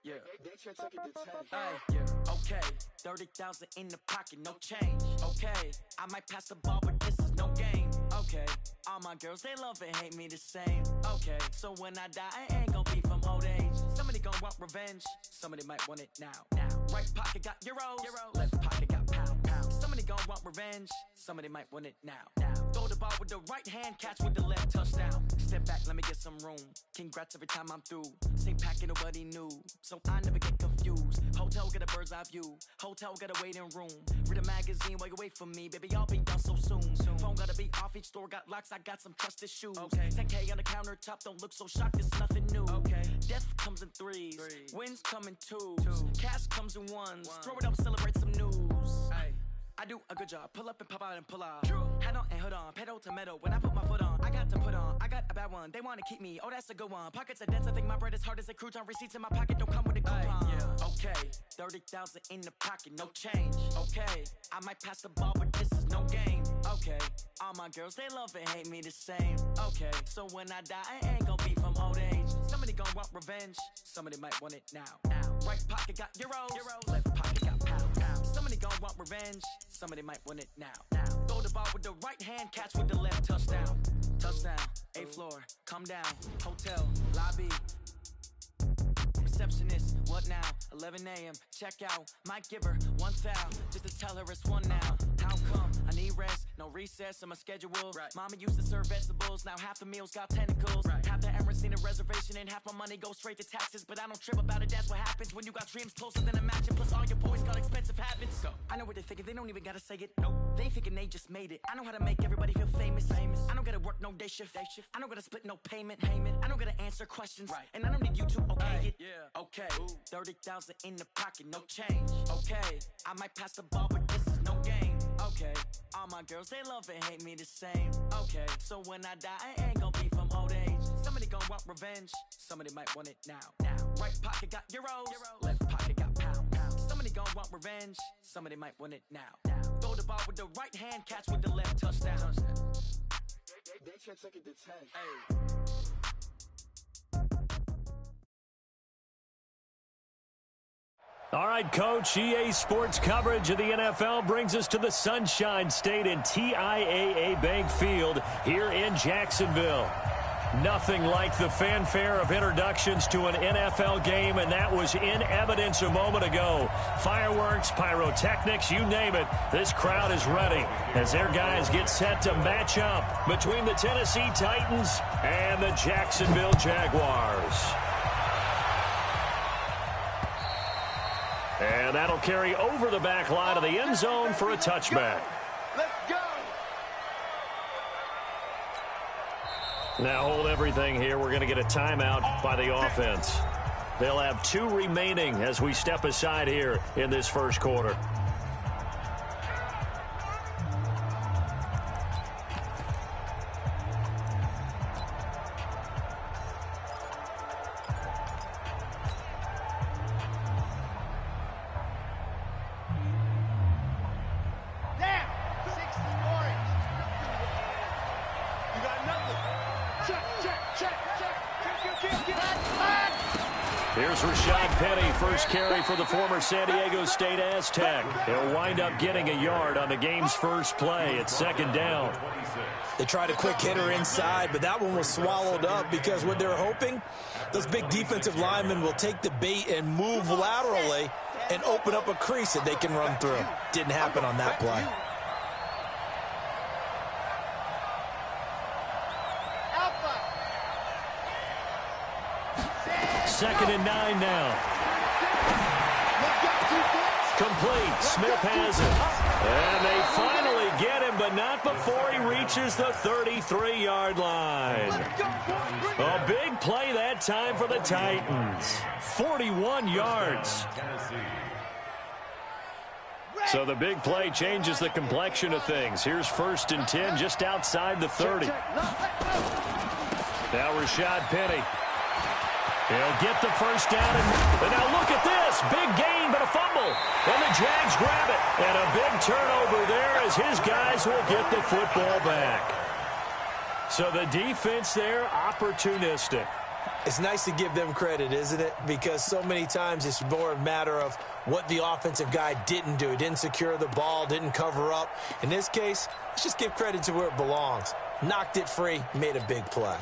Yeah. Yeah. Okay. 30,000 in the pocket, no change. Okay. I might pass the ball, but this is no game. Okay. All my girls, they love and hate me the same. Okay. So when I die, I ain't gon' be from old age. Somebody gon' want revenge. Somebody might want it now. Right pocket got euros. Left pocket got pound. Somebody gon' want revenge. Somebody might want it now. Throw the ball with the right hand, catch with the left, touchdown. Step back, let me get some room. Congrats every time I'm through. Same packet, nobody knew, so I never get confused. Hotel got a bird's eye view. Hotel got a waiting room. Read a magazine while you wait for me, baby. I'll be done so soon. Phone gotta be off. Each store got locks. I got some trusted shoes. Okay. 10K on the countertop. Don't look so shocked. It's nothing new. Okay. Death comes in threes. Wins come in twos. Cash comes in ones. Throw it up, celebrate some news. Ay. I do a good job. Pull up and pop out and pull out. Head on and hood on. Pedal to metal. When I put my foot on, I got to put on. I got a bad one. They want to keep me. Oh, that's a good one. Pockets are dense. I think my bread is hard as a crouton. Receipts in my pocket don't come with a coupon. Yeah. Okay. 30,000 in the pocket. No change. Okay. I might pass the ball, but this is no game. Okay. All my girls, they love and hate me the same. Okay. So when I die, I ain't gon' be from old age. Somebody gon' want revenge. Somebody might want it now. Right pocket got euros. Left pocket got pound. Somebody gon' want revenge. Somebody might want it now. Throw the ball with the right hand, catch with the left, touchdown. Touchdown, 8th floor, come down. Hotel, lobby. Receptionist, what now? 11 a.m., check out. Might give her 1 foul, just to tell her it's one now. How come? I need rest, no recess on my schedule. Right. Mama used to serve vegetables, now half the meals got tentacles. Right. Half the Emirates need a reservation and half my money goes straight to taxes. But I don't trip about it, that's what happens when you got dreams closer than a mansion. Plus all your boys got expensive habits. Go. I know what they're thinking, they don't even gotta say it. Nope. They thinking they just made it. I know how to make everybody feel famous. I don't gotta work no day shift. I don't gotta split no payment. I don't gotta answer questions. Right. And I don't need you to okay it. Yeah. Okay. 30,000 in the pocket, no change. Okay. I might pass the ball, but this is no game. Okay. All my girls, they love and hate me the same. Okay. So when I die, I ain't gon' be from old age. Somebody gon' want revenge. Somebody might want it now. Right pocket got euros. Left pocket got pound. Somebody gon' want revenge. Somebody might want it now. Throw the ball with the right hand, catch with the left, touchdown. They can't take it to 10. Hey. All right, Coach, EA Sports coverage of the NFL brings us to the Sunshine State in TIAA Bank Field here in Jacksonville. Nothing like the fanfare of introductions to an NFL game, and that was in evidence a moment ago. Fireworks, pyrotechnics, you name it, this crowd is ready as their guys get set to match up between the Tennessee Titans and the Jacksonville Jaguars. And that'll carry over the back line of the end zone for a touchback. Let's go. Now hold everything here. We're going to get a timeout by the offense. They'll have 2 remaining as we step aside here in this first quarter. Here's Rashad Penny, first carry for the former San Diego State Aztec. He'll wind up getting a yard on the game's first play. It's 2nd down. They tried a quick hitter inside, but that one was swallowed up because what they're hoping, those big defensive linemen will take the bait and move laterally and open up a crease that they can run through. Didn't happen on that play. 2nd and 9 now. Complete. Smith has it. And they finally get him, but not before he reaches the 33-yard line. A big play that time for the Titans. 41 yards. So the big play changes the complexion of things. Here's 1st and 10 just outside the 30. Now Rashad Penny. He'll get the first down, and now look at this. Big gain, but a fumble. And the Jags grab it. And a big turnover there as his guys will get the football back. So the defense there, opportunistic. It's nice to give them credit, isn't it? Because so many times it's more a matter of what the offensive guy didn't do. He didn't secure the ball, didn't cover up. In this case, let's just give credit to where it belongs. Knocked it free, made a big play.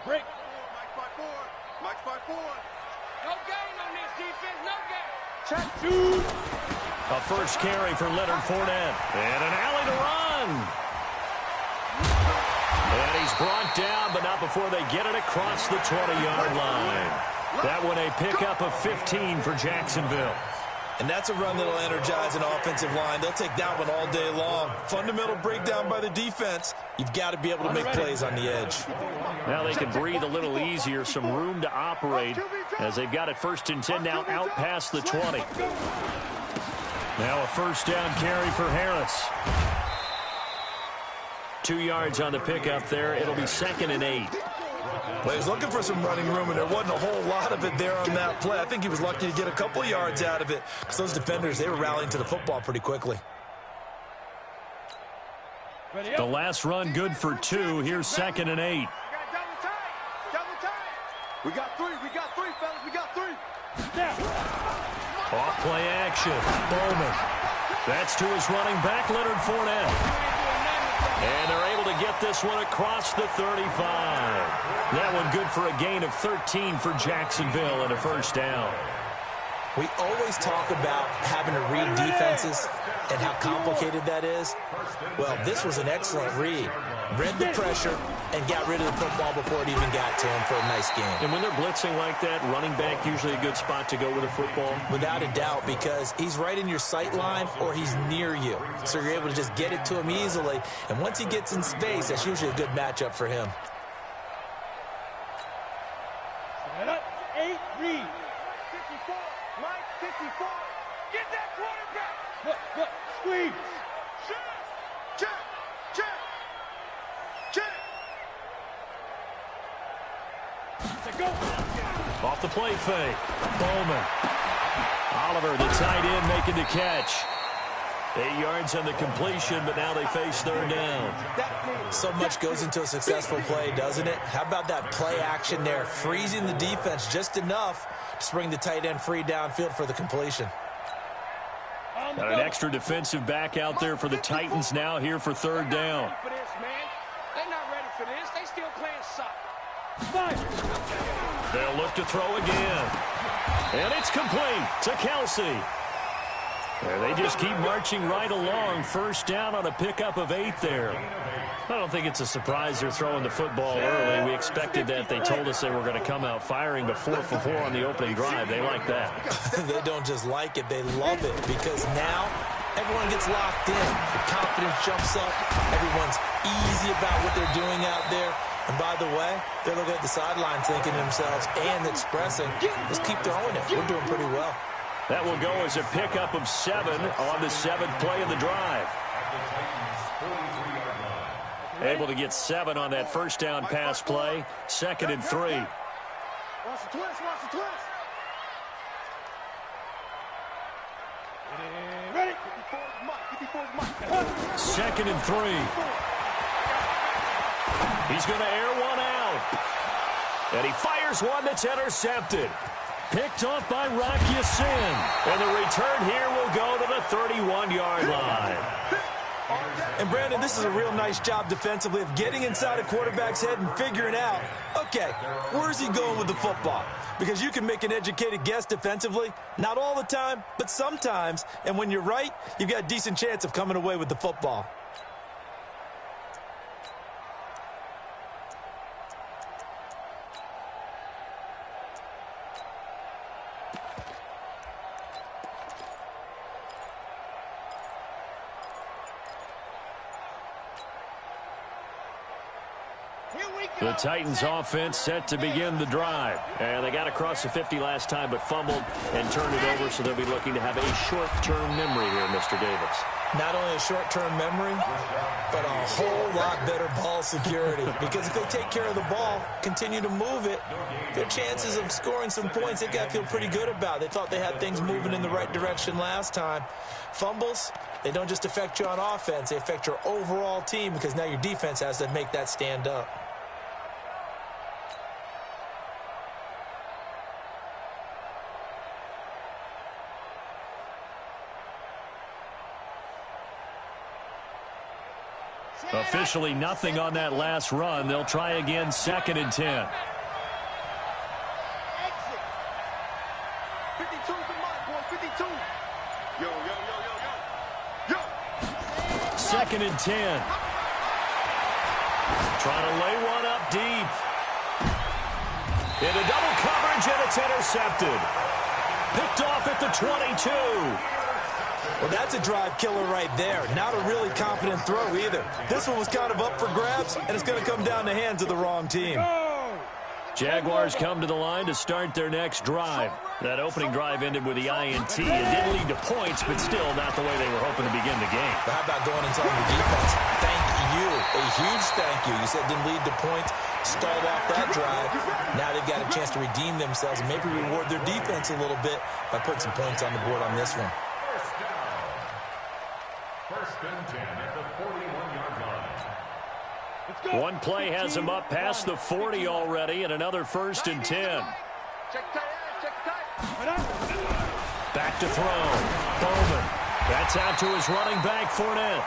Break. Mike's by four. No gain on this defense, no gain. Check two. A first carry for Leonard Fournette. And an alley to run. And he's brought down, but not before they get it across the 20-yard line. That one a pickup of 15 for Jacksonville. And that's a run that'll energize an offensive line. They'll take that one all day long. Fundamental breakdown by the defense. You've got to be able to make plays on the edge. Now they can breathe a little easier, some room to operate as they've got it 1st and 10 now out past the 20. Now a first down carry for Harris. 2 yards on the pickup there. It'll be 2nd and 8. Well, he was looking for some running room, and there wasn't a whole lot of it there on that play. I think he was lucky to get a couple yards out of it because those defenders, they were rallying to the football pretty quickly. The last run good for 2. Here's 2nd and 8. We got three, fellas. We got three. Off play action. Bowman. That's to his running back, Leonard Fournette. And they're able to get this one across the 35. That one good for a gain of 13 for Jacksonville and a first down. We always talk about having to read defenses and how complicated that is. Well, this was an excellent read. Read the pressure and got rid of the football before it even got to him for a nice game. And when they're blitzing like that, running back usually a good spot to go with a football? Without a doubt, because he's right in your sight line or he's near you. So you're able to just get it to him easily. And once he gets in space, that's usually a good matchup for him. Set up, 8, read. 54, Mike, 54. Get that quarterback. Look, squeeze. Check. Go. Off the play fake. Bowman. Oliver, the tight end, making the catch. 8 yards on the completion, but now they face 3rd down. So much goes into a successful play, doesn't it? How about that play action there? Freezing the defense just enough to bring the tight end free downfield for the completion. Got an extra defensive back out there for the Titans now here for 3rd down. They're not ready for this. They still playing soccer. They'll look to throw again. And it's complete to Kelsey. And they just keep marching right along. First down on a pickup of 8 there. I don't think it's a surprise they're throwing the football early. We expected that. They told us they were going to come out firing, but 4 for 4 on the opening drive. They like that. They don't just like it, they love it, because now everyone gets locked in. The confidence jumps up. Everyone's easy about what they're doing out there. And by the way, they're looking at the sideline thinking to themselves and expressing, let's keep throwing it. We're doing pretty well. That will go as a pickup of 7 on the 7th play of the drive. Able to get 7 on that first down pass play. 2nd and 3. Watch the twist. Ready? 54's Mike. 2nd and 3. He's going to air one out. And he fires one that's intercepted. Picked off by Rocky Sin. And the return here will go to the 31-yard line. And, Brandon, this is a real nice job defensively of getting inside a quarterback's head and figuring out, okay, where's he going with the football? Because you can make an educated guess defensively, not all the time, but sometimes. And when you're right, you've got a decent chance of coming away with the football. The Titans offense set to begin the drive. And they got across the 50 last time, but fumbled and turned it over, so they'll be looking to have a short-term memory here, Mr. Davis. Not only a short-term memory, but a whole lot better ball security. Because if they take care of the ball, continue to move it, their chances of scoring some points, they've got to feel pretty good about. They thought they had things moving in the right direction last time. Fumbles, they don't just affect you on offense, they affect your overall team, because now your defense has to make that stand up. Officially nothing on that last run. They'll try again, 2nd and 10. 52 for Mike, boy, 52. Yo, yo, yo, yo, yo. Yo. 2nd and 10. Trying to lay one up deep. Into double coverage, and it's intercepted. Picked off at the 22. Well, that's a drive killer right there. Not a really confident throw either. This one was kind of up for grabs, and it's going to come down the hands of the wrong team. Jaguars come to the line to start their next drive. That opening drive ended with the INT. It didn't lead to points, but still not the way they were hoping to begin the game. But how about going and telling the defense, thank you, a huge thank you. You said it didn't lead to points, stalled off that drive. Now they've got a chance to redeem themselves and maybe reward their defense a little bit by putting some points on the board on this one. First and 10 at the 41-yard line. One play has him up past the 40 already, and another 1st and 10. Back to throw. Bowman. That's out to his running back, Fournette.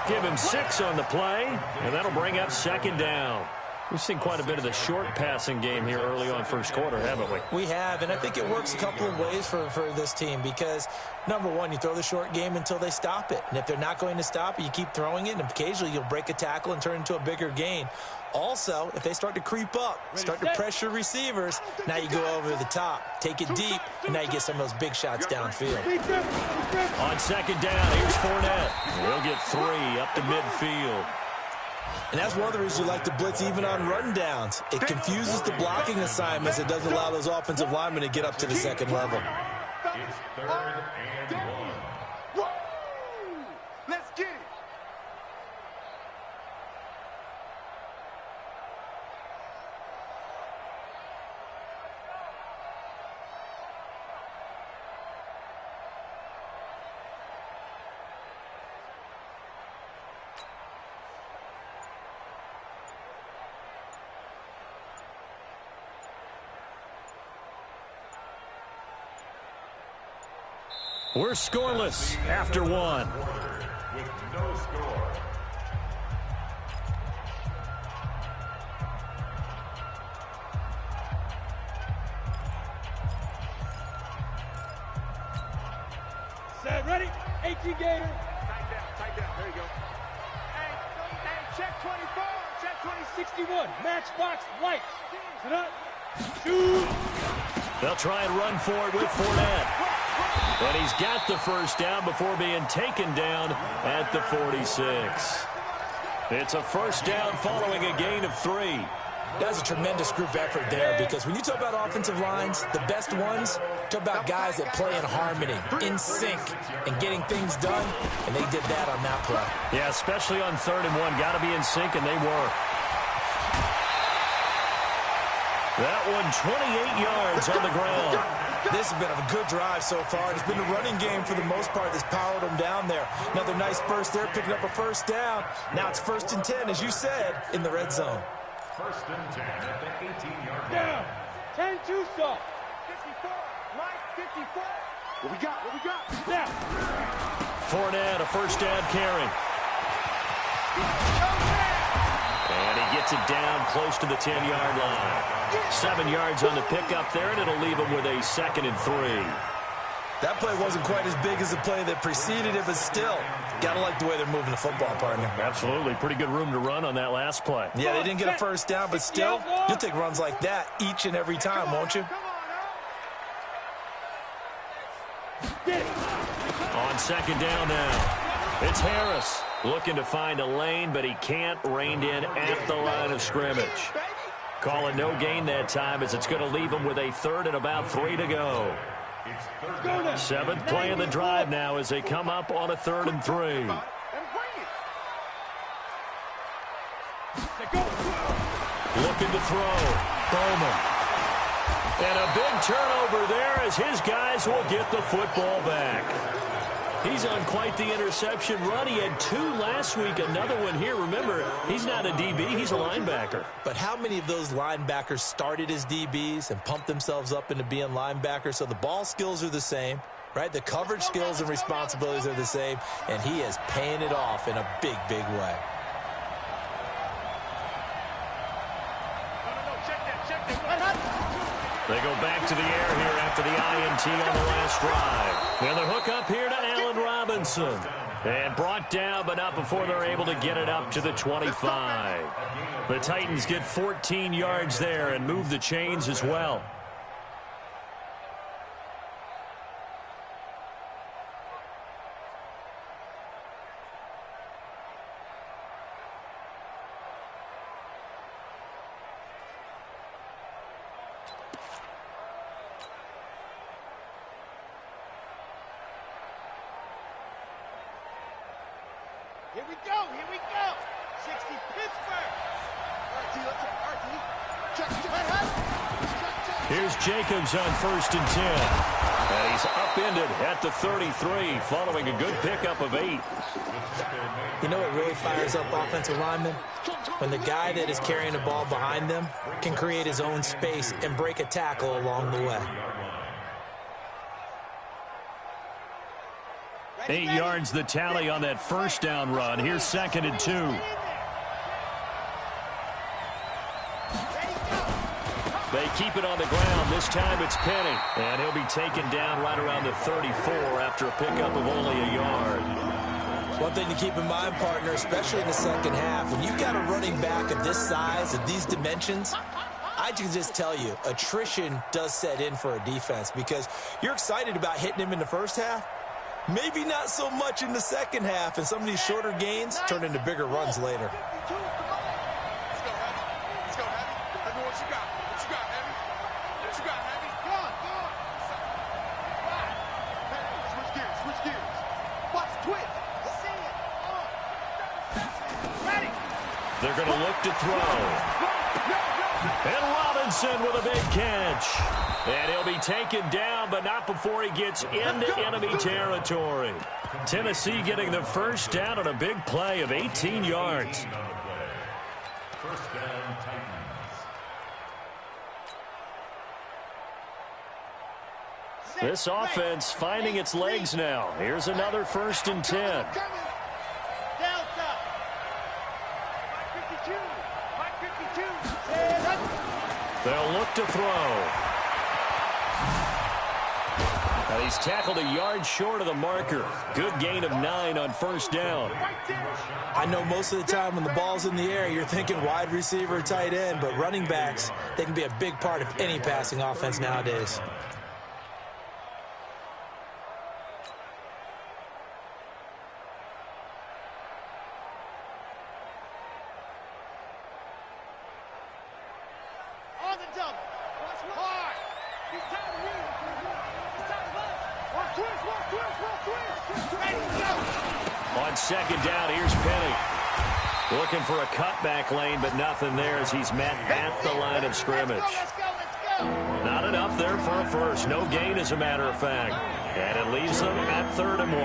Give him 6 on the play, and that'll bring up 2nd down. We've seen quite a bit of the short passing game here early on first quarter, haven't we? We have, and I think it works a couple of ways for this team because, number one, you throw the short game until they stop it. And if they're not going to stop it, you keep throwing it, and occasionally you'll break a tackle and turn into a bigger gain. Also, if they start to creep up, start to pressure receivers, now you go over the top, take it deep, and now you get some of those big shots downfield. On 2nd down, here's Fournette. He'll get 3 up to midfield. And that's one of the reasons you like to blitz even on rundowns. It confuses the blocking assignments. It doesn't allow those offensive linemen to get up to the second level. It's 3rd and 1. Let's get it. We're scoreless after 1. With no score. Set, ready? 18 Gator. Tight down, there you go. Hey, check 24, check 61, matchbox lights. Set up. Shoot. They'll try and run for it with Fournette. But he's got the 1st down before being taken down at the 46. It's a 1st down following a gain of 3. That's a tremendous group effort there because when you talk about offensive lines, the best ones, talk about guys that play in harmony, in sync, and getting things done, and they did that on that play. Yeah, especially on 3rd and 1. Got to be in sync, and they were. That one 28 yards on the ground. This has been a good drive so far. It's been a running game for the most part that's powered them down there. Another nice burst there, picking up a 1st down. Now it's 1st and 10, as you said, in the red zone. 1st and 10 at the 18-yard line. Down. 10-2 stop. 54, Mike, 54. What we got? What we got? Now. Fournette, a 1st down carry. And he gets it down close to the 10-yard line. 7 yards on the pickup there, and it'll leave him with a 2nd and 3. That play wasn't quite as big as the play that preceded it, but still, got to like the way they're moving the football, partner. Absolutely. Pretty good room to run on that last play. Yeah, they didn't get a 1st down, but still, you'll take runs like that each and every time, won't you? On 2nd down now. It's Harris looking to find a lane, but he can't. Reined in at the line of scrimmage. Calling no gain that time as it's going to leave him with a 3rd and about 3 to go. 7th play of the drive now as they come up on a 3rd and 3. Looking to throw. Bowman. And a big turnover there as his guys will get the football back. He's on quite the interception run. He had 2 last week, another one here. Remember, he's not a DB, he's a linebacker. But how many of those linebackers started as DBs and pumped themselves up into being linebackers? So the ball skills are the same, right? The coverage skills and responsibilities are the same, and he is paying it off in a big, big way. They go back to the air here after the INT on the last drive. And the hook up here to Allen Robinson. And brought down, but not before they're able to get it up to the 25. The Titans get 14 yards there and move the chains as well. Here we go, here we go. 60 Pittsburgh. Here's Jacobs on 1st and 10. And he's upended at the 33 following a good pickup of 8. You know what really fires up offensive linemen? When the guy that is carrying the ball behind them can create his own space and break a tackle along the way. 8 yards the tally on that first down run. Here's 2nd and 2. They keep it on the ground. This time it's Penny. And he'll be taken down right around the 34 after a pickup of only a yard. One thing to keep in mind, partner, especially in the second half, when you've got a running back of this size, of these dimensions, I can just tell you, attrition does set in for a defense because you're excited about hitting him in the first half. Maybe not so much in the second half, and some of these shorter gains turn into bigger runs later. Let's go, Heavy. Let's go, Heavy. Let me what you got. What you got, Heavy? What you got, Heavy? Go on, go on. Switch gears, switch gears. Watch, twitch. See it. Ready. They're going to look to throw. And Robinson with a big catch. And he'll be taken down, but not before he gets into enemy territory. Tennessee getting the first down on a big play of 18 yards. First down, Titans. This offense finding its legs now. Here's another 1st and 10. Delta. 552. 552. They'll look to throw. And he's tackled a yard short of the marker. Good gain of 9 on 1st down. I know most of the time when the ball's in the air, you're thinking wide receiver or tight end, but running backs, they can be a big part of any passing offense nowadays. On the double. Hard. He's time to read. It's time to rush. One twist. Ready, go. On 2nd down, here's Penny. Looking for a cutback lane, but nothing there as he's met at the line of scrimmage. Let's go. Not enough there for a first. No gain, as a matter of fact. And it leaves them at 3rd and 1.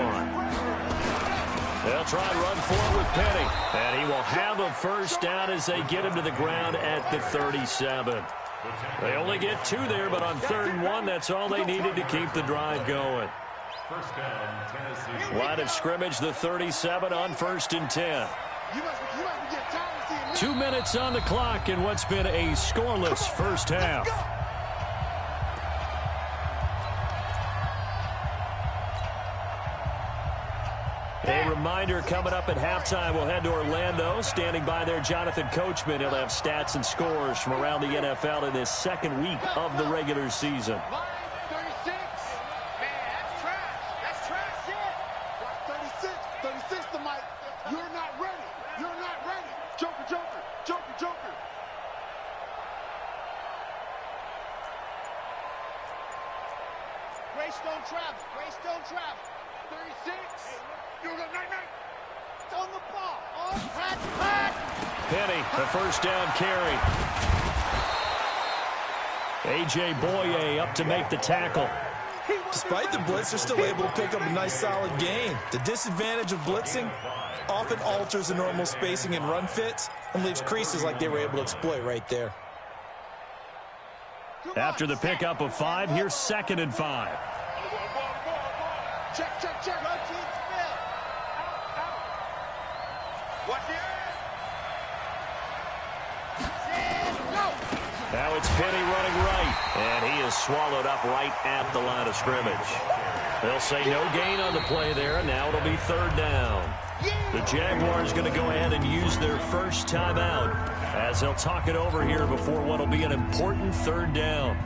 They'll try and run forward with Penny. And he will have a first down as they get him to the ground at the 37. They only get 2 there, but on 3rd and 1, that's all they needed to keep the drive going. First down, Tennessee. Line of scrimmage, the 37 on 1st and 10. 2 minutes on the clock in what's been a scoreless first half. A reminder, coming up at halftime, we'll head to Orlando. Standing by there, Jonathan Coachman. He'll have stats and scores from around the NFL in this 2nd week of the regular season. 36. Man, that's trash. That's trash. 36 to Mike. You're not ready. You're not ready. Joker. Greystone travel. 36. You're the night. On the ball. On pat. Penny, the first down carry. A.J. Boye up to make the tackle. Despite the blitz, they're still able to pick up a nice solid gain. The disadvantage of blitzing often alters the normal spacing and run fits and leaves creases like they were able to exploit right there. After the pickup of 5, here's 2nd and 5. Check, check, check. Rotate spell. Out. Watch the Now it's Penny running right, and he is swallowed up right at the line of scrimmage. They'll say no gain on the play there, and now it'll be 3rd down. The Jaguars going to go ahead and use their first timeout as they'll talk it over here before what will be an important 3rd down.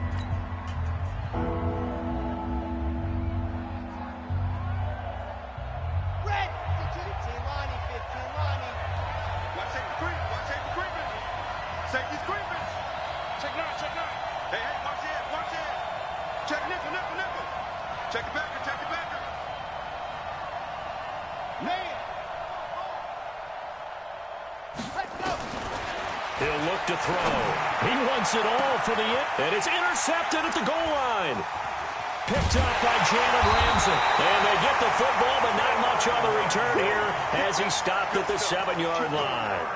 He'll look to throw. He wants it all for the end, and it's intercepted at the goal line. Picked up by Jalen Ramsey. And they get the football, but not much on the return here as he stopped at the 7-yard line.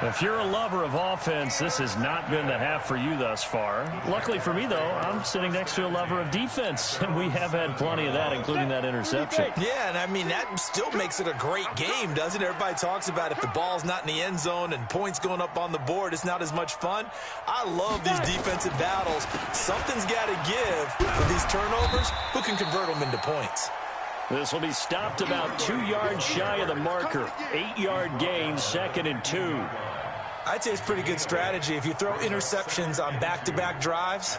If you're a lover of offense, this has not been the half for you thus far. Luckily for me, though, I'm sitting next to a lover of defense, and we have had plenty of that, including that interception. Yeah, and I mean, that still makes it a great game, doesn't it? Everybody talks about if the ball's not in the end zone and points going up on the board, it's not as much fun. I love these defensive battles. Something's got to give with these turnovers. Who can convert them into points? This will be stopped about 2 yards shy of the marker. 8-yard gain, 2nd and 2. I'd say it's pretty good strategy. If you throw interceptions on back-to-back drives,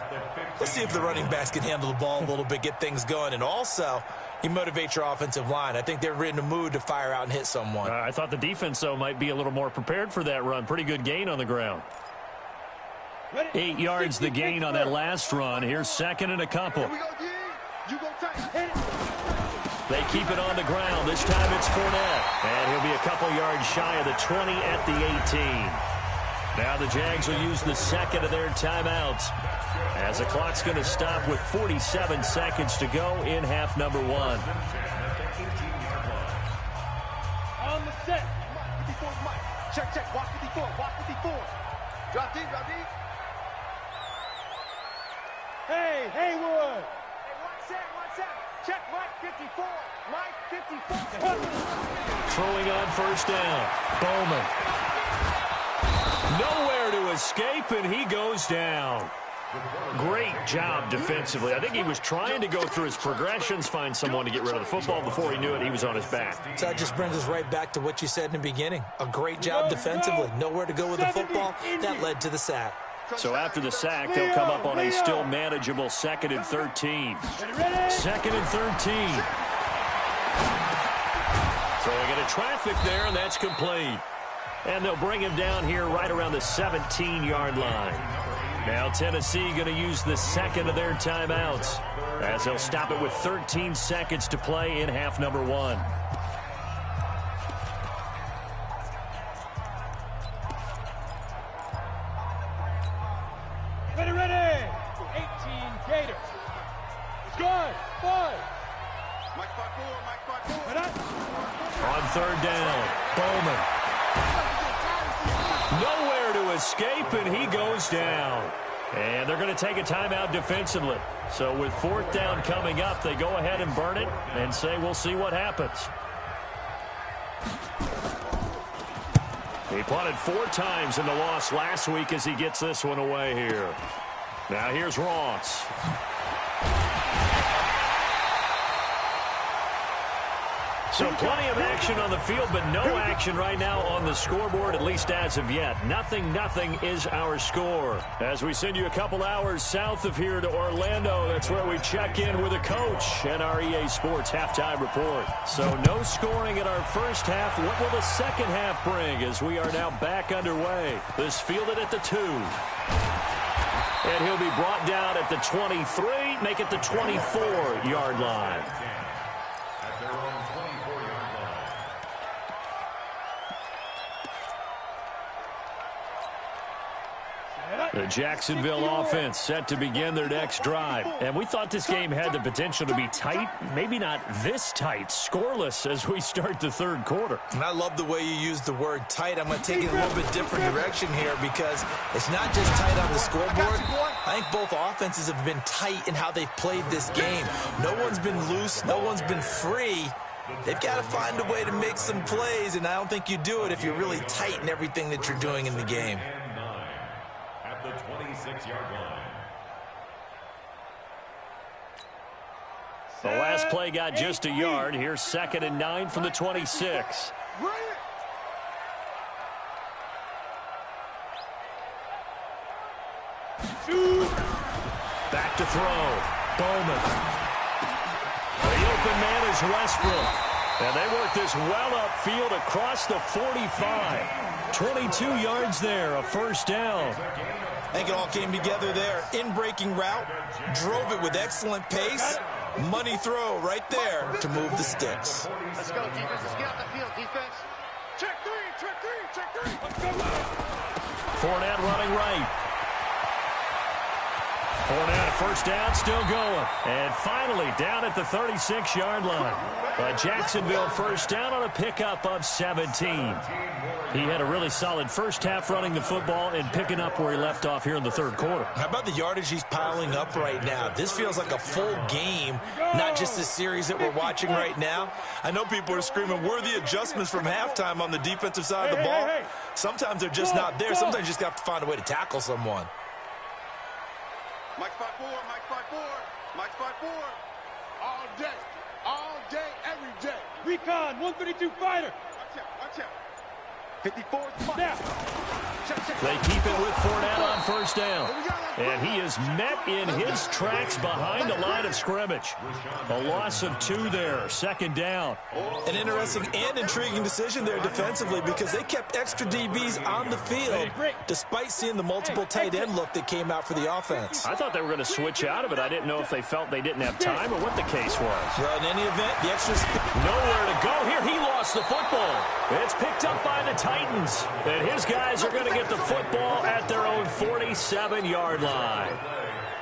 let's see if the running backs can handle the ball a little bit, get things going. And also, you motivate your offensive line. I think they're in the mood to fire out and hit someone. I thought the defense, though, might be a little more prepared for that run. Pretty good gain on the ground. 8 yards the gain on that last run. Here's 2nd and a couple. They keep it on the ground. This time it's Fournette. And he'll be a couple yards shy of the 20 at the 18. Now the Jags will use the 2nd of their timeouts as the clock's going to stop with 47 seconds to go in half number 1. On the set. Check, check. Watch 54. Watch 54. Drop deep, drop deep. Hey, Haywood. Hey, 1 second. Check, Mike 54. Mike 54. Throwing on 1st down. Bowman. Nowhere to escape, and he goes down. Great job defensively. I think he was trying to go through his progressions, find someone to get rid of the football. Before he knew it, he was on his back. So that just brings us right back to what you said in the beginning. A great job defensively. Nowhere to go with the football. That led to the sack. So after the sack, they'll come up on a still manageable 2nd and 13. 2nd and 13. Throwing into traffic there, and that's complete. And they'll bring him down here right around the 17-yard line. Now Tennessee going to use the 2nd of their timeouts as they'll stop it with 13 seconds to play in half number 1. Ready. 18 Gators. Good. 5. Mike 54. Mike 54. On 3rd down, Bowman. Nowhere to escape, and he goes down. And they're going to take a timeout defensively. So with 4th down coming up, they go ahead and burn it and say we'll see what happens. He punted 4 times in the loss last week as he gets this one away here. Now here's Ross. So plenty of action on the field, but no action right now on the scoreboard, at least as of yet. 0-0 is our score. As we send you a couple hours south of here to Orlando, that's where we check in with a coach and our EA Sports halftime report. So no scoring in our first half. What will the second half bring as we are now back underway? This fielded at the 2. And he'll be brought down at the 23, make it the 24-yard line. The Jacksonville offense set to begin their next drive. And we thought this game had the potential to be tight, maybe not this tight, scoreless as we start the third quarter. And I love the way you use the word tight. I'm going to take it a little bit different direction here because it's not just tight on the scoreboard. I think both offenses have been tight in how they've played this game. No one's been loose. No one's been free. They've got to find a way to make some plays, and I don't think you do it if you're really tight in everything that you're doing in the game. At the 26-yard line. The last play got just a yard. Here's 2nd and 9 from the 26. Back to throw. Bowman. The open man is Westbrook. And they work this well upfield across the 45. 22 yards there, a first down. I think it all came together there. In-breaking route, drove it with excellent pace. Money throw right there to move the sticks. Let's go, defense. Let's get off the field, defense. Check three. Let's go. Fournette running right. Fournette, first down, still going. And finally, down at the 36-yard line. A Jacksonville first down on a pickup of 17. He had a really solid first half running the football and picking up where he left off here in the third quarter. How about the yardage he's piling up right now? This feels like a full game, not just a series that we're watching right now. I know people are screaming, where are the adjustments from halftime on the defensive side of the ball? Sometimes they're just not there. Sometimes you just have to find a way to tackle someone. Mike 5-4, Mike 5-4. All day, every day. Recon, 132 fighter. Watch out. 54 Now. They keep it with Fournette on first down. And he is met in his tracks behind the line of scrimmage. A loss of 2 there, second down. An interesting and intriguing decision there defensively because they kept extra DBs on the field despite seeing the multiple tight end look that came out for the offense. I thought they were going to switch out of it. I didn't know if they felt they didn't have time or what the case was. Well, in any event, the extra nowhere to go here. He lost the football. It's picked up by the Titans. And his guys are going to get the football at their own 47-yard line.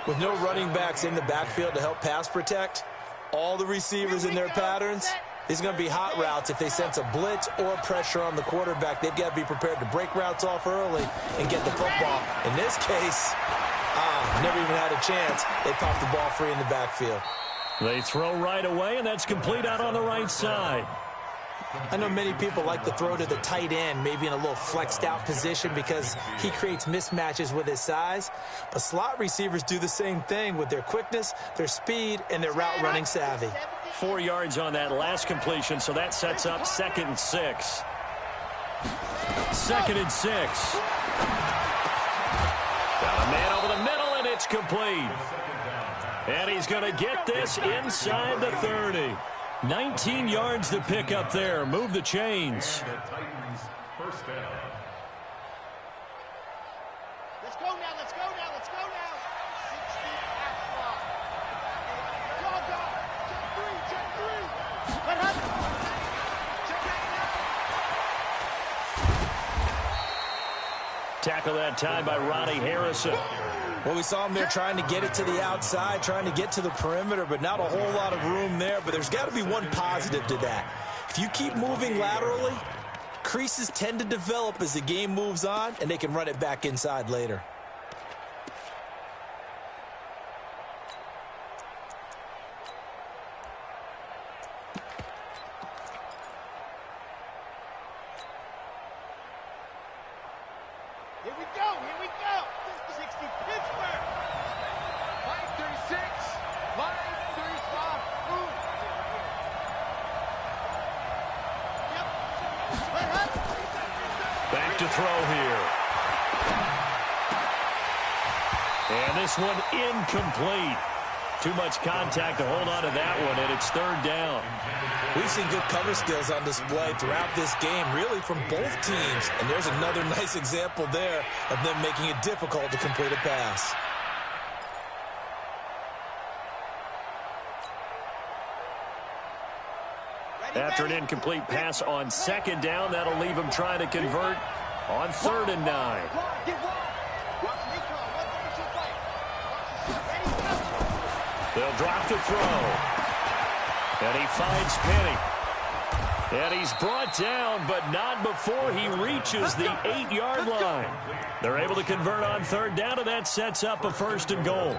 With no running backs in the backfield to help pass protect, all the receivers in their patterns, these are going to be hot routes. If they sense a blitz or pressure on the quarterback, they've got to be prepared to break routes off early and get the football. In this case, never even had a chance. They popped the ball free in the backfield. They throw right away, and that's complete out on the right side. I know many people like to throw to the tight end, maybe in a little flexed out position because he creates mismatches with his size. But slot receivers do the same thing with their quickness, their speed, and their route running savvy. 4 yards on that last completion, so that sets up 2nd and 6. 2nd and 6. Got a man over the middle, and it's complete. And he's going to get this inside the 30. 19 yards to pick up there. Move the chains. The Titans first down. Let's go now. 60 at clock. Go. Check three. What happened? Check that now. Tackle that time by Ronnie Harrison. Well, we saw him there trying to get it to the outside, trying to get to the perimeter, but not a whole lot of room there. But there's got to be one positive to that. If you keep moving laterally, creases tend to develop as the game moves on, and they can run it back inside later. Here we go. 60 Pittsburgh. Line 36. Line 35. Move. Yep. Back to throw here. And this one incomplete. Too much contact to hold on to that one, and it's 3rd down. We've seen good cover skills on display throughout this game, really from both teams. And there's another nice example there of them making it difficult to complete a pass. After an incomplete pass on 2nd down, that'll leave him trying to convert on 3rd and 9. Get wide. Watch Recon. They'll drop to throw. And he finds Penny. And he's brought down, but not before he reaches the 8-yard line. They're able to convert on third down, and that sets up a 1st and goal.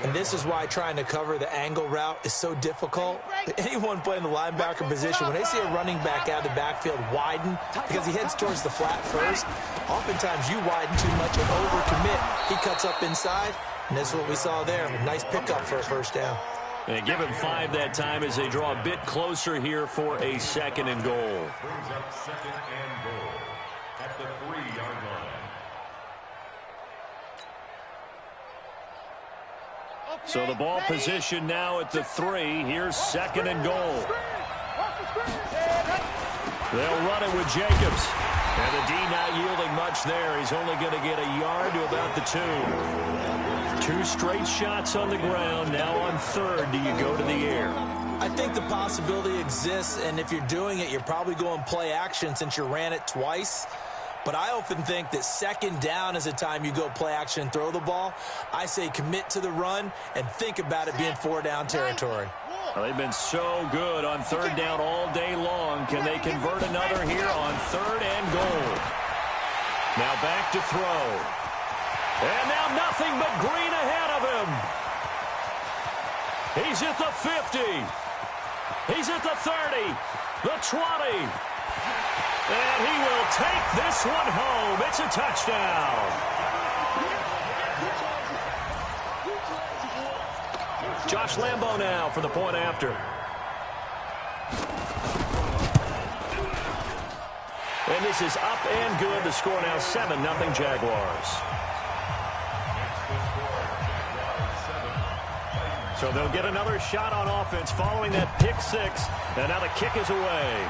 And this is why trying to cover the angle route is so difficult. Anyone playing the linebacker position, when they see a running back out of the backfield widen because he heads towards the flat first, oftentimes you widen too much and overcommit. He cuts up inside, and that's what we saw there. A nice pickup for a 1st down. And give him 5 that time as they draw a bit closer here for a 2nd and goal. Brings up 2nd and goal at the 3-yard line. So the ball position now at the 3. Here's 2nd and goal. They'll run it with Jacobs. And the D not yielding much there. He's only going to get a yard to about the 2. 2 straight shots on the ground. Now on third, do you go to the air? I think the possibility exists, and if you're doing it, you're probably going play action since you ran it twice. But I often think that 2nd down is the time you go play action and throw the ball. I say commit to the run and think about it being 4-down territory. Well, they've been so good on third down all day long. Can they convert another here on 3rd and goal? Now back to throw. And now nothing but green ahead of him. He's at the 50. He's at the 30. The 20. And he will take this one home. It's a touchdown. Josh Lambo now for the point after. And this is up and good. The score now 7-0 Jaguars. So they'll get another shot on offense following that pick 6. And now the kick is away.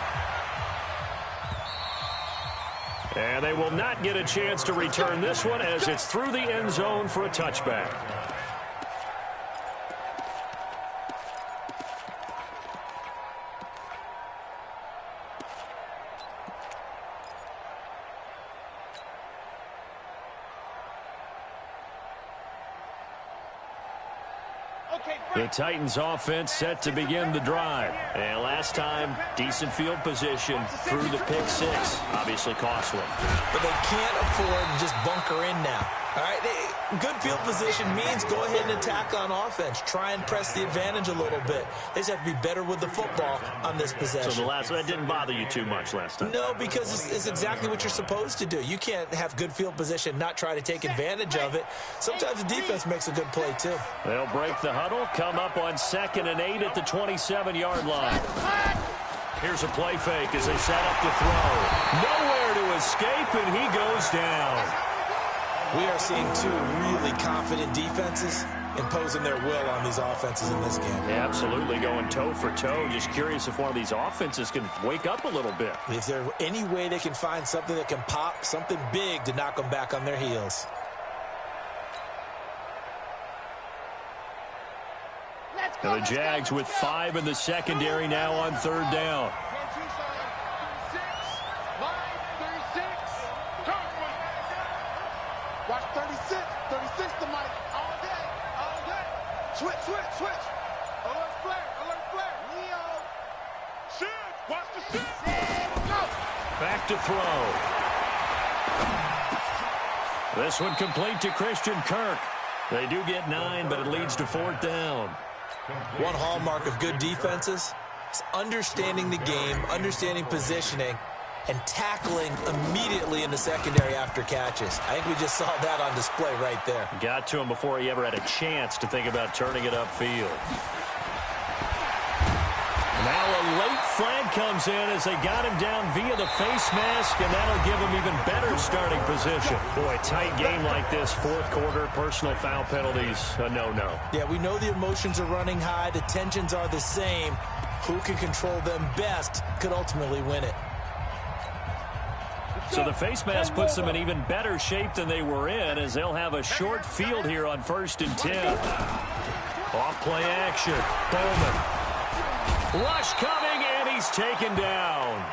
And they will not get a chance to return this one as it's through the end zone for a touchback. The Titans offense set to begin the drive. And last time, decent field position through the pick 6. Obviously costly. But they can't afford to just bunker in now. All right, good field position means go ahead and attack on offense. Try and press the advantage a little bit. They just have to be better with the football on this possession. So that didn't bother you too much last time? No, because it's exactly what you're supposed to do. You can't have good field position, not try to take advantage of it. Sometimes the defense makes a good play, too. They'll break the huddle, come up on 2nd and 8 at the 27-yard line. Here's a play fake as they set up to throw. Nowhere to escape, and he goes down. We are seeing 2 really confident defenses imposing their will on these offenses in this game. Yeah, absolutely, going toe for toe. Just curious if one of these offenses can wake up a little bit. Is there any way they can find something that can pop, something big to knock them back on their heels? Now the Jags with 5 in the secondary now on third down. Watch 36. 36 to Mike. All day. All day. Switch. Alert flare. Leo. Shoot. Watch the shoot. Go. Back to throw. This one complete to Christian Kirk. They do get 9, but it leads to 4th down. One hallmark of good defenses is understanding the game, understanding positioning, and tackling immediately in the secondary after catches. I think we just saw that on display right there. Got to him before he ever had a chance to think about turning it upfield. Now a late flag comes in as they got him down via the face mask, and that'll give him even better starting position. Boy, tight game like this, 4th quarter, personal foul penalties, a no-no. Yeah, we know the emotions are running high, the tensions are the same. Who can control them best could ultimately win it. So the face mask puts them in even better shape than they were in as they'll have a short field here on 1st and 10. Off play action. Bowman. Rush coming, and he's taken down.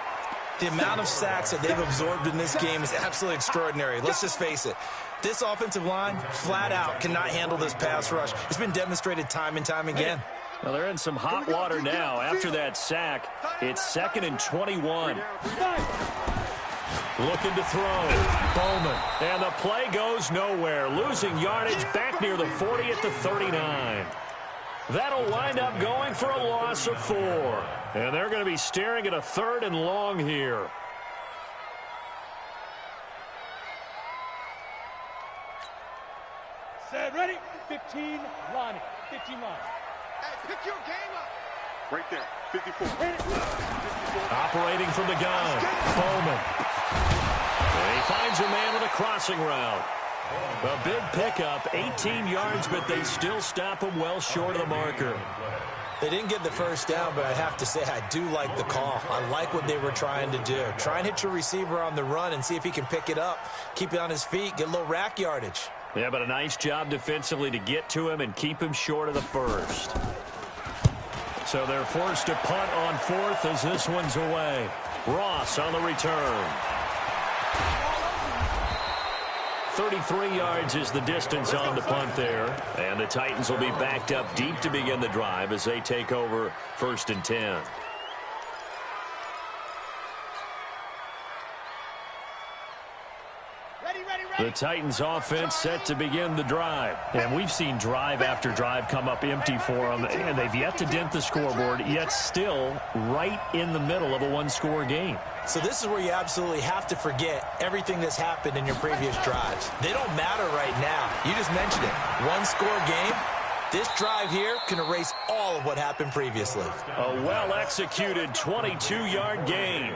The amount of sacks that they've absorbed in this game is absolutely extraordinary. Let's just face it. This offensive line, flat out, cannot handle this pass rush. It's been demonstrated time and time again. Well, they're in some hot water now. After that sack, it's 2nd and 21. Looking to throw. Bowman. And the play goes nowhere. Losing yardage back near the 40 at the 39. That'll wind up going for a loss of 4. And they're going to be staring at a 3rd and long here. Set, ready? 15, line it. 15 line. Hey, pick your game up. Right there, 54. Operating from the gun. Bowman. And he finds a man on a crossing route. A big pickup, 18 yards, but they still stop him well short of the marker. They didn't get the first down, but I have to say I do like the call. I like what they were trying to do. Try and hit your receiver on the run and see if he can pick it up, keep it on his feet, get a little rack yardage. Yeah, but a nice job defensively to get to him and keep him short of the first. So they're forced to punt on 4th as this one's away. Ross on the return. 33 yards is the distance on the punt there. And the Titans will be backed up deep to begin the drive as they take over 1st and 10. The Titans offense set to begin the drive. And we've seen drive after drive come up empty for them. And they've yet to dent the scoreboard, yet still right in the middle of a one-score game. So this is where you absolutely have to forget everything that's happened in your previous drives. They don't matter right now. You just mentioned it. One-score game. This drive here can erase all of what happened previously. A well-executed 22-yard gain.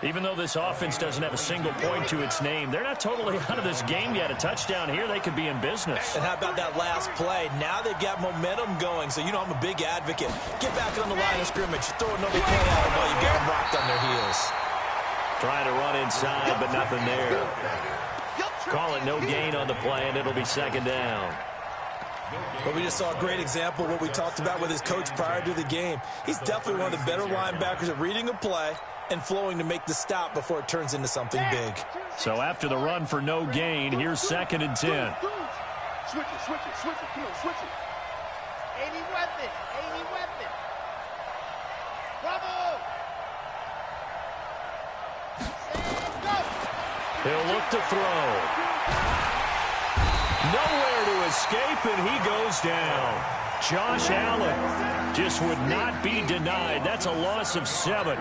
Even though this offense doesn't have a single point to its name, they're not totally out of this game yet. A touchdown here, they could be in business. And how about that last play? Now they've got momentum going, so you know I'm a big advocate. Get back on the line of scrimmage. Throw another play at them while you get them rocked on their heels. Trying to run inside, but nothing there. Call it no gain on the play, and it'll be 2nd down. But we just saw a great example of what we talked about with his coach prior to the game. He's definitely one of the better linebackers at reading a play and flowing to make the stop before it turns into something big. So after the run for no gain, here's 2nd and 10. Switch it, switch it, switch it. Come on, switch it. 80 weapon, 80 weapon. Bravo! He'll look to throw. Nowhere to escape, and he goes down. Josh Allen just would not be denied. That's a loss of 7.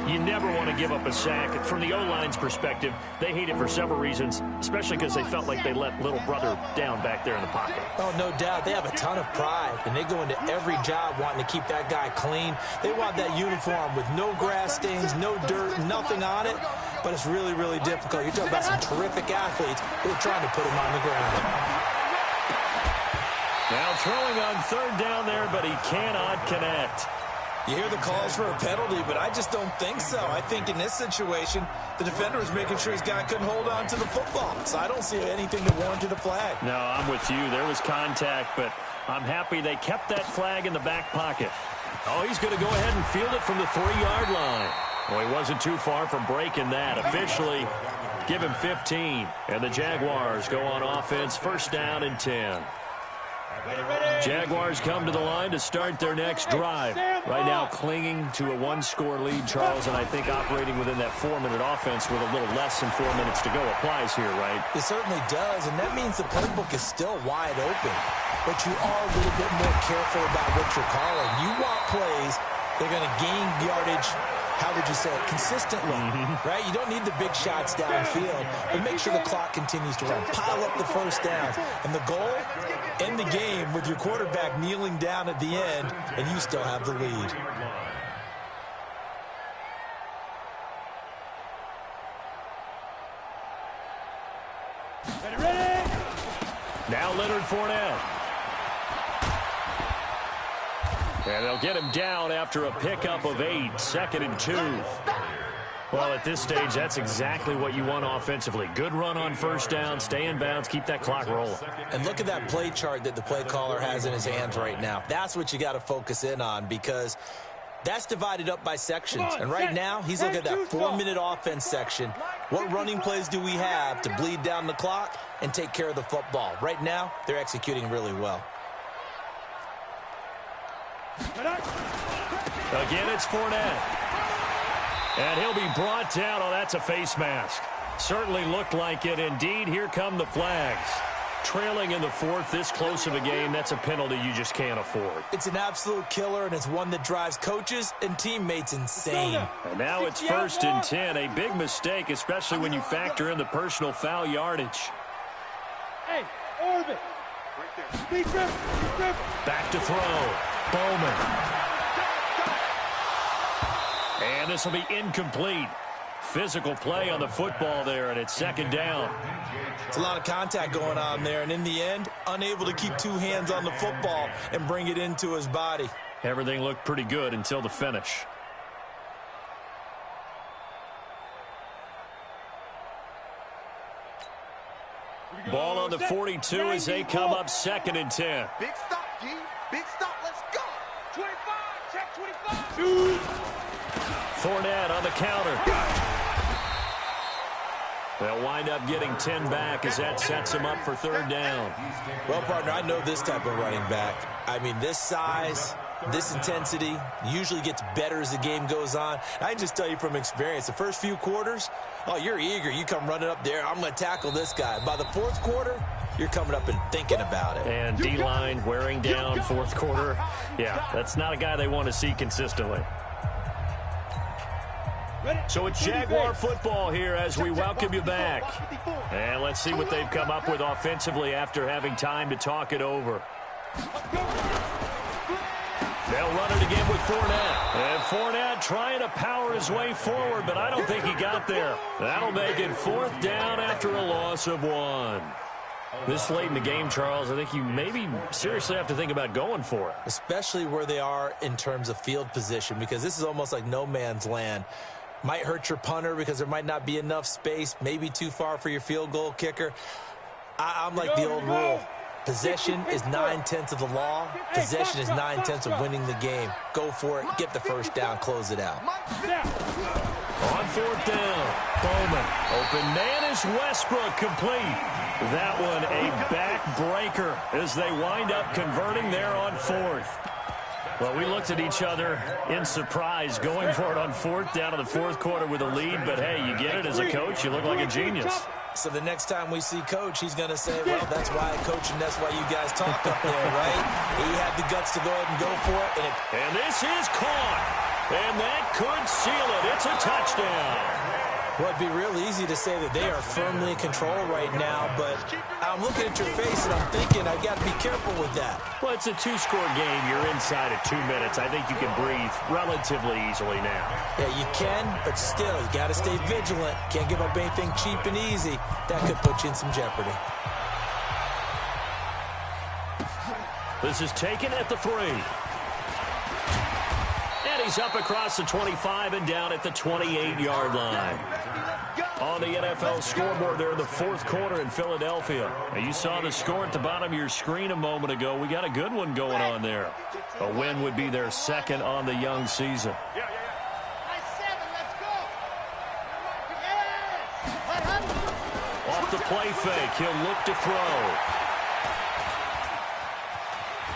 You never want to give up a sack. From the O-line's perspective, they hate it for several reasons, especially because they felt like they let little brother down back there in the pocket. Oh, no doubt. They have a ton of pride, and they go into every job wanting to keep that guy clean. They want that uniform with no grass stains, no dirt, nothing on it, but it's really, really difficult. You're talking about some terrific athletes who are trying to put him on the ground. Now throwing on 3rd down there, but he cannot connect. You hear the calls for a penalty, but I just don't think so. I think in this situation, the defender was making sure his guy couldn't hold on to the football. So I don't see anything that warranted a flag. No, I'm with you. There was contact, but I'm happy they kept that flag in the back pocket. Oh, he's going to go ahead and field it from the 3-yard line. Well, he wasn't too far from breaking that. Officially, give him 15. And the Jaguars go on offense, 1st down and 10. Jaguars come to the line to start their next drive. Right now clinging to a 1-score lead, Charles, and I think operating within that 4-minute offense with a little less than 4 minutes to go applies here, right? It certainly does, and that means the playbook is still wide open. But you are a little bit more careful about what you're calling. You want plays that are going to gain yardage, how would you say it, consistently, right? You don't need the big shots downfield, but make sure the clock continues to run. Pile up the first down. And the goal, end the game with your quarterback kneeling down at the end, and you still have the lead. Ready? Now Leonard Fournette. And they'll get him down after a pickup of 8, 2nd and 2. Well, at this stage, that's exactly what you want offensively. Good run on 1st down, stay in bounds, keep that clock rolling. And look at that play chart that the play caller has in his hands right now. That's what you got to focus in on, because That's divided up by sections. And right now, he's looking at that 4-minute offense section. What running plays do we have to bleed down the clock and take care of the football? Right now, they're executing really well. Again, it's Fournette. And he'll be brought down. Oh, that's a face mask. Certainly looked like it. Indeed, here come the flags. Trailing in the fourth, this close of a game, that's a penalty you just can't afford. It's an absolute killer, and it's one that drives coaches and teammates insane. And now it's 1st and 10. A big mistake, especially when you factor in the personal foul yardage. Hey, orbit. Back to throw. Bowman. And this will be incomplete. Physical play on the football there, and it's 2nd down. It's a lot of contact going on there, and in the end, unable to keep 2 hands on the football and bring it into his body. Everything looked pretty good until the finish. Ball on the 42 as they come up 2nd and 10. Big stop, G. Big stop. Let's go. 25. Check 25. Fournette on the counter. They'll wind up getting 10 back as that sets them up for 3rd down. Well, partner, I know this type of running back. I mean, this size, this intensity usually gets better as the game goes on. I can just tell you from experience, the first few quarters, oh, you're eager. You come running up there, I'm going to tackle this guy. By the 4th quarter, you're coming up and thinking about it. And D-line wearing down 4th quarter. Yeah, that's not a guy they want to see consistently. So it's Jaguar football here as we welcome you back. And let's see what they've come up with offensively after having time to talk it over. They'll run it again with Fournette. And Fournette trying to power his way forward, but I don't think he got there. That'll make it 4th down after a loss of 1. This late in the game, Charles, I think you maybe seriously have to think about going for it. Especially where they are in terms of field position, because this is almost like no man's land. Might hurt your punter because there might not be enough space, maybe too far for your field goal kicker. I'm like the old rule. Possession is 9/10 of the law. Possession is 9/10 of winning the game. Go for it. Get the 1st down. Close it out. On 4th down, Bowman. Open man is Westbrook, complete. That one a backbreaker as they wind up converting there on 4th. Well, we looked at each other in surprise going for it on 4th down in the 4th quarter with a lead. But, hey, you get it as a coach. You look like a genius. So the next time we see Coach, he's going to say, well, that's why I coach and that's why you guys talk up there, right? He had the guts to go ahead and go for it. And this is caught. And that could seal it. It's a touchdown. Well, it'd be real easy to say that they are firmly in control right now, but I'm looking at your face and I'm thinking I've got to be careful with that. Well, it's a 2-score game. You're inside of 2 minutes. I think you can breathe relatively easily now. Yeah, you can, but still, you got to stay vigilant. Can't give up anything cheap and easy. That could put you in some jeopardy. This is taken at the 3. And he's up across the 25 and down at the 28-yard line. On the NFL scoreboard there in the 4th quarter in Philadelphia. And you saw the score at the bottom of your screen a moment ago. We got a good one going on there. A win would be their 2nd on the young season. Off the play fake, he'll look to throw.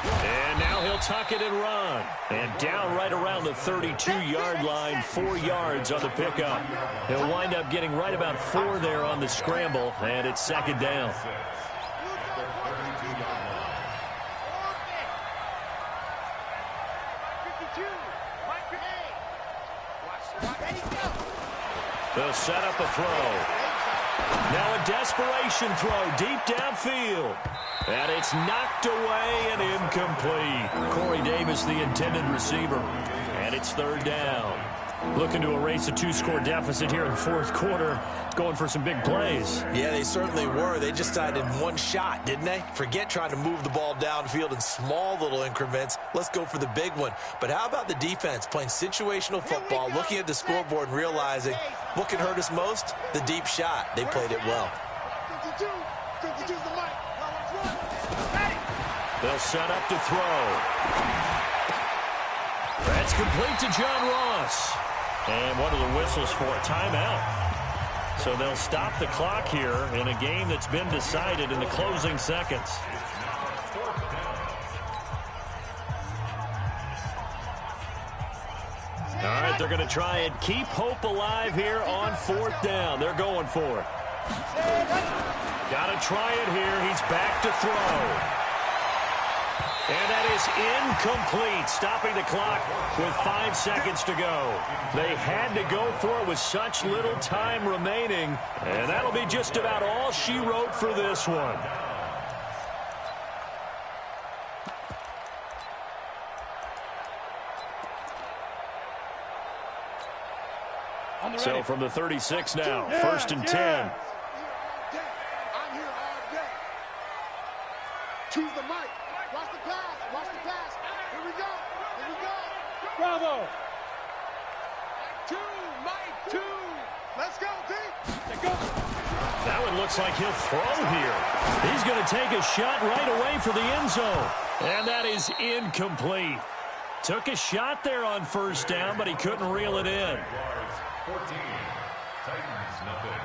And now he'll tuck it and run. And down right around the 32-yard line, 4 yards on the pickup. He'll wind up getting right about 4 there on the scramble, and it's 2nd down. They'll set up a throw. Now a desperation throw deep downfield. And it's knocked away and incomplete. Corey Davis, the intended receiver. And it's 3rd down. Looking to erase a 2-score deficit here in the 4th quarter. Going for some big plays. Yeah, they certainly were. They just decided one shot, didn't they? Forget trying to move the ball downfield in small little increments. Let's go for the big one. But how about the defense playing situational football, looking at the scoreboard and realizing what can hurt us most? The deep shot. They played it well. They'll set up to throw. That's complete to John Ross. And what are the whistles for? A timeout. So they'll stop the clock here in a game that's been decided in the closing seconds. All right, they're going to try and keep hope alive here on 4th down. They're going for it. Got to try it here. He's back to throw. And that is incomplete, stopping the clock with 5 seconds to go. They had to go for it with such little time remaining, and that'll be just about all she wrote for this one. So from the 36 now, 1st and 10. I'm here all day. Choose the mic. Watch the pass. Watch the pass. Here we go. Here we go. Bravo. Mike 2. Let's go, D. Let's go. That one looks like he'll throw here. He's going to take a shot right away for the end zone. And that is incomplete. Took a shot there on 1st down, but he couldn't reel it in. 14. Titans, nothing.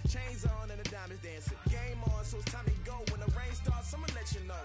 Chains on and the diamonds dancing. Game on, so it's time to go. When the rain starts, I'ma let you know.